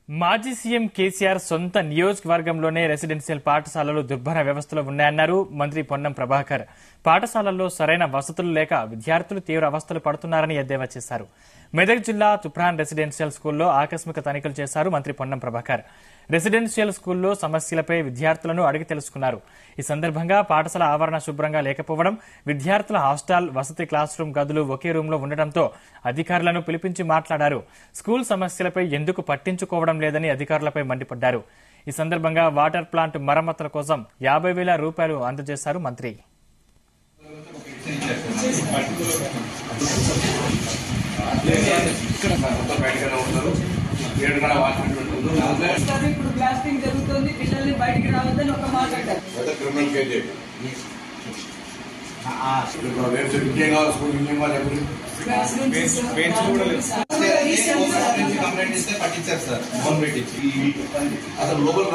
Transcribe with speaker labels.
Speaker 1: మాజీ సీఎం కేసీఆర్ సొంత నియోజకవర్గంలోనే రెసిడెన్షియల్ పాఠశాలలు దుర్భర వ్యవస్థలో ఉన్నాయన్నారు మంత్రి పొన్నం ప్రభాకర్. పాఠశాలల్లో సరైన వసతులు లేక విద్యార్థులు తీవ్ర అవస్థలు పడుతున్నారని ఎద్దేవా చేశారు. మెదక్ జిల్లా తుప్రాన్ రెసిడెన్షియల్ స్కూల్లో ఆకస్మిక తనిఖీలు చేశారు మంత్రి పొన్నం ప్రభాకర్. రెసిడెన్షియల్ స్కూల్లో సమస్యలపై విద్యార్థులను అడిగి తెలుసుకున్నారు. ఈ సందర్భంగా పాఠశాల ఆవరణ శుభ్రంగా లేకపోవడం, విద్యార్థుల హాస్టల్, వసతి క్లాస్ రూమ్ గదులు ఒకే రూమ్లో ఉండటంతో అధికారులను పిలిపించి మాట్లాడారు. స్కూల్ సమస్యలపై ఎందుకు పట్టించుకోవడం లేదని అధికారులపై మండిపడ్డారు. ఈ సందర్భంగా వాటర్ ప్లాంట్ మరమ్మతుల కోసం 50,000 రూపాయలు అందజేశారు మంత్రి.
Speaker 2: ఇప్పుడు బ్లాస్టింగ్ జరుగుతుంది, పిల్లల్ని బయటికి రావద్దని ఒక మాట అంటారు.
Speaker 3: కంప్లైంట్ ఇస్తే పట్టించారు సార్, ఫోన్ పెట్టి అసలు లోపల